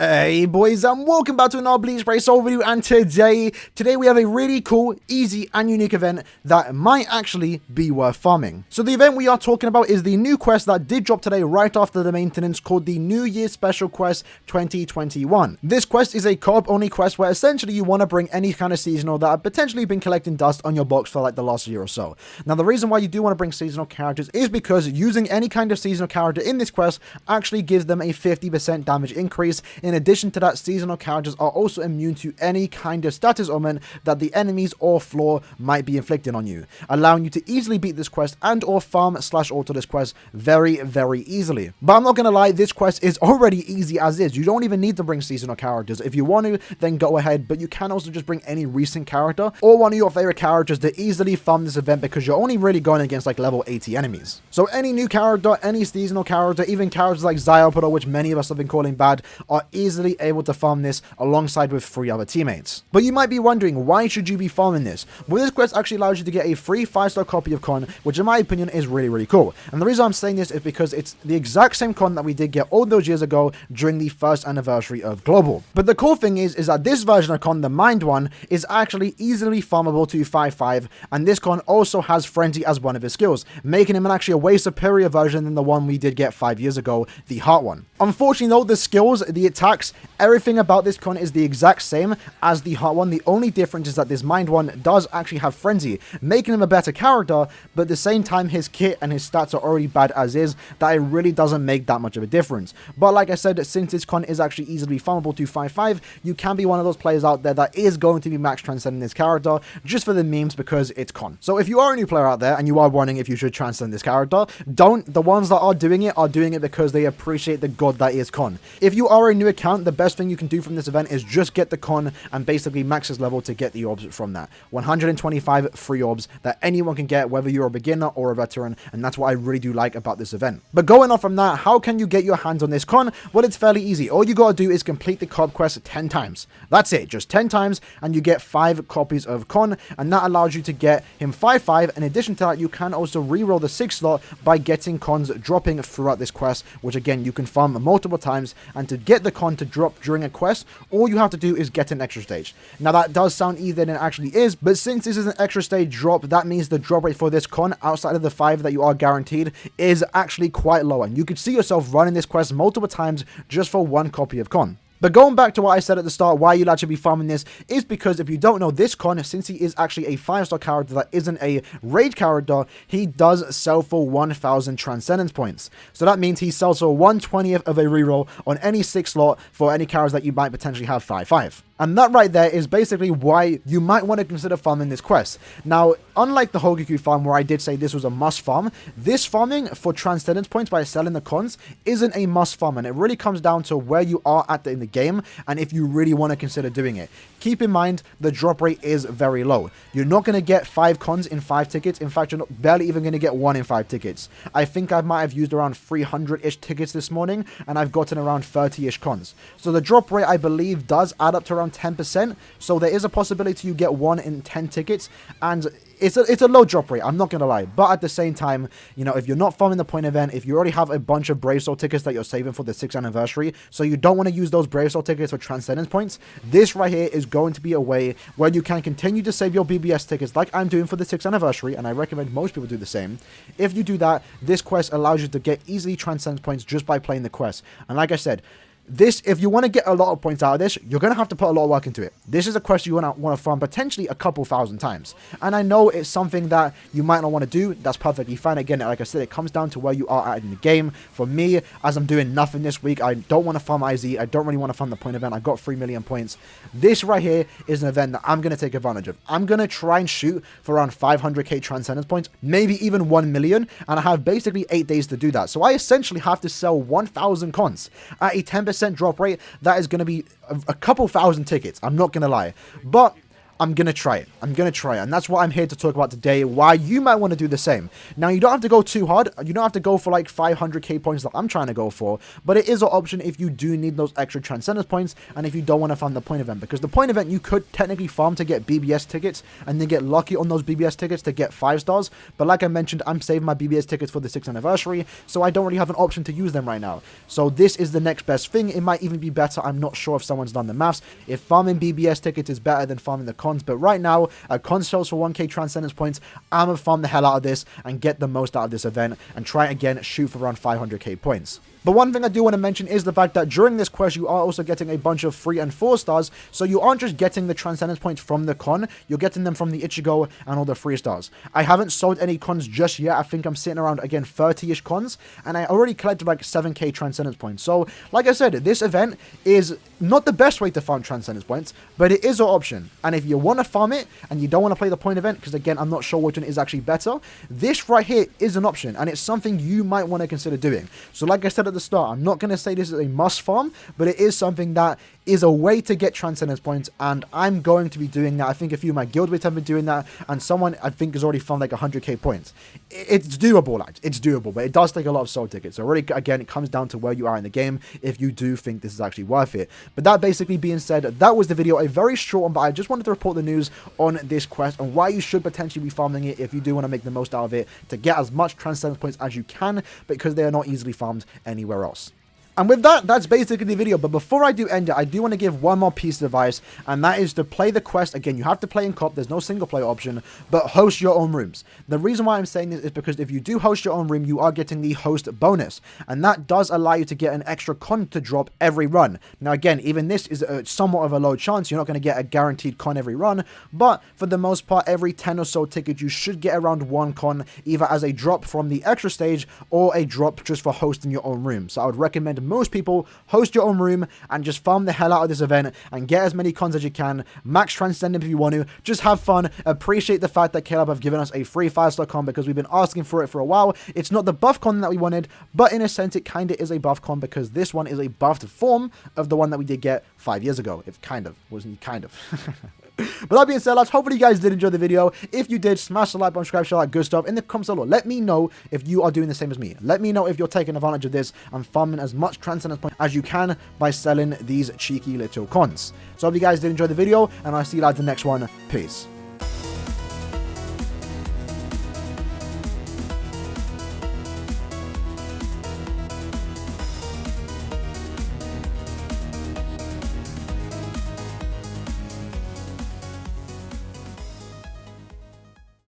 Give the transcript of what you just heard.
Hey boys, and welcome back to another Bleach Soul video, and today we have a really cool, easy and unique event that might actually be worth farming. So the event we are talking about is the new quest that did drop today right after the maintenance, called the New Year Special Quest 2021. This quest is a co-op only quest where essentially you want to bring any kind of seasonal that have potentially been collecting dust on your box for like the last year or so. Now the reason why you do want to bring seasonal characters is because using any kind of seasonal character in this quest actually gives them a 50% damage increase. In addition to that, seasonal characters are also immune to any kind of status augment that the enemies or floor might be inflicting on you, allowing you to easily beat this quest and or farm/auto this quest very easily. But I'm not gonna lie, this quest is already easy as is. You don't even need to bring seasonal characters. If you want to, then go ahead, but you can also just bring any recent character or one of your favorite characters to easily farm this event, because you're only really going against like level 80 enemies. So any new character, any seasonal character, even characters like Zyopodor, which many of us have been calling bad, are easily able to farm this alongside with 3 other teammates. But you might be wondering, why should you be farming this? Well, this quest actually allows you to get a free 5-star copy of Con, which in my opinion is really cool. And the reason I'm saying this is because it's the exact same Con that we did get all those years ago during the first anniversary of Global. But the cool thing is that this version of Con, the Mind one, is actually easily farmable to 5-5, and this Con also has Frenzy as one of his skills, making him actually a way superior version than the one we did get 5 years ago, the Heart one. Unfortunately though, the skills, the attacks, everything about this Con is the exact same as the Heart one. The only difference is that this Mind one does actually have Frenzy, making him a better character, but at the same time his kit and his stats are already bad as is, that it really doesn't make that much of a difference. But like I said, since this Con is actually easily farmable to 5-5, you can be one of those players out there that is going to be max transcending this character just for the memes, because it's Con. So if you are a new player out there and you are wondering if you should transcend this character, don't. The ones that are doing it because they appreciate the god that is Con. If you are a new account, the best thing you can do from this event is just get the Con and basically max his level to get the orbs from that. 125 free orbs that anyone can get, whether you're a beginner or a veteran, and that's what I really do like about this event. But going off from that, how can you get your hands on this Con? Well, it's fairly easy. All you gotta do is complete the co-op quest 10 times. That's it, just 10 times, and you get 5 copies of Con, and that allows you to get him 5-5. In addition to that, you can also reroll the 6 slot by getting Cons dropping throughout this quest, which again, you can farm multiple times, and to get the Con to drop during a quest, all you have to do is get an extra stage. Now that does sound easier than it actually is, but since this is an extra stage drop, that means the drop rate for this Con, outside of the 5 that you are guaranteed, is actually quite low, and you could see yourself running this quest multiple times just for 1 copy of Con. But going back to what I said at the start, why you'll actually be farming this is because if you don't know, this Con, since he is actually a 5-star character that isn't a raid character, he does sell for 1000 transcendence points. So that means he sells for 1/20th of a reroll on any 6 slot for any characters that you might potentially have 5-5. And that right there is basically why you might want to consider farming this quest. Now, unlike the Hogaku farm where I did say this was a must farm, this farming for transcendence points by selling the Cons isn't a must farm, and it really comes down to where you are in the game and if you really want to consider doing it. Keep in mind, the drop rate is very low. You're not going to get 5 Cons in 5 tickets. In fact, you're not barely even going to get 1 in 5 tickets. I think I might have used around 300-ish tickets this morning, and I've gotten around 30-ish Cons. So the drop rate, I believe, does add up to around 10%, so there is a possibility you get 1 in 10 tickets, and it's a low drop rate, I'm not gonna lie. But at the same time, you know, if you're not farming the point event, if you already have a bunch of Brave Soul tickets that you're saving for the 6th anniversary, so you don't want to use those Brave Soul tickets for transcendence points, this right here is going to be a way where you can continue to save your BBS tickets like I'm doing for the 6th anniversary, and I recommend most people do the same. If you do that, this quest allows you to get easily transcendence points just by playing the quest. And like I said, this, if you want to get a lot of points out of this, you're going to have to put a lot of work into it. This is a quest you want to farm potentially a couple thousand times. And I know it's something that you might not want to do. That's perfectly fine. Again, like I said, it comes down to where you are at in the game. For me, as I'm doing nothing this week, I don't want to farm IZ. I don't really want to farm the point event. I got 3 million points. This right here is an event that I'm going to take advantage of. I'm going to try and shoot for around 500k transcendence points, maybe even 1 million. And I have basically 8 days to do that. So I essentially have to sell 1000 Cons at a 10% drop rate. That is going to be a couple thousand tickets, I'm not going to lie. But I'm going to try it. I'm going to try it. And that's what I'm here to talk about today, why you might want to do the same. Now, you don't have to go too hard. You don't have to go for like 500k points that I'm trying to go for, but it is an option if you do need those extra Transcendence points and if you don't want to farm the point event, because the point event you could technically farm to get BBS tickets and then get lucky on those BBS tickets to get 5 stars. But like I mentioned, I'm saving my BBS tickets for the 6th anniversary, so I don't really have an option to use them right now. So this is the next best thing. It might even be better. I'm not sure if someone's done the maths. If farming BBS tickets is better than farming the cons, but right now, cons sells for 1k Transcendence points. I'm gonna farm the hell out of this and get the most out of this event and try again, shoot for around 500k points. But one thing I do want to mention is the fact that during this quest, you are also getting a bunch of 3 and 4 stars. So you aren't just getting the Transcendence points from the con, you're getting them from the Ichigo and all the 3 stars. I haven't sold any cons just yet. I think I'm sitting around, again, 30-ish cons. And I already collected like 7k Transcendence points. So, like I said, this event is not the best way to farm Transcendence points, but it is an option. And if you want to farm it and you don't want to play the point event, because again, I'm not sure which one is actually better, this right here is an option. And it's something you might want to consider doing. So like I said at the start, I'm not going to say this is a must farm, but it is something that is a way to get Transcendence points, and I'm going to be doing that. I think a few of my guild mates have been doing that, and someone I think has already found like 100k points. It's doable, lads. It's doable, but it does take a lot of soul tickets. So already, again, it comes down to where you are in the game if you do think this is actually worth it. But that basically being said, that was the video. A very short one, but I just wanted to report the news on this quest and why you should potentially be farming it if you do want to make the most out of it to get as much Transcendence points as you can, because they are not easily farmed anywhere else. And with that, that's basically the video. But before I do end it, I do want to give one more piece of advice, and that is to play the quest. Again, you have to play in co-op. There's no single player option, but host your own rooms. The reason why I'm saying this is because if you do host your own room, you are getting the host bonus, and that does allow you to get an extra con to drop every run. Now, again, even this is somewhat of a low chance. You're not going to get a guaranteed con every run, but for the most part, every 10 or so tickets, you should get around 1 con, either as a drop from the extra stage or a drop just for hosting your own room. So I would recommend most people host your own room and just farm the hell out of this event and get as many cons as you can. Max Transcendent if you want to. Just have fun. Appreciate the fact that Caleb have given us a free 5-star con, because we've been asking for it for a while. It's not the buff con that we wanted, but in a sense it kind of is a buff con, because this one is a buffed form of the one that we did get 5 years ago. It kind of wasn't, kind of. But that being said, lads, hopefully you guys did enjoy the video. If you did, smash the like button, subscribe, share that good stuff in the comments below. Let me know if you are doing the same as me. Let me know if you're taking advantage of this and farming as much Transcendence points as you can by selling these cheeky little cons. So I hope you guys did enjoy the video, and I'll see you lads in the next one. Peace.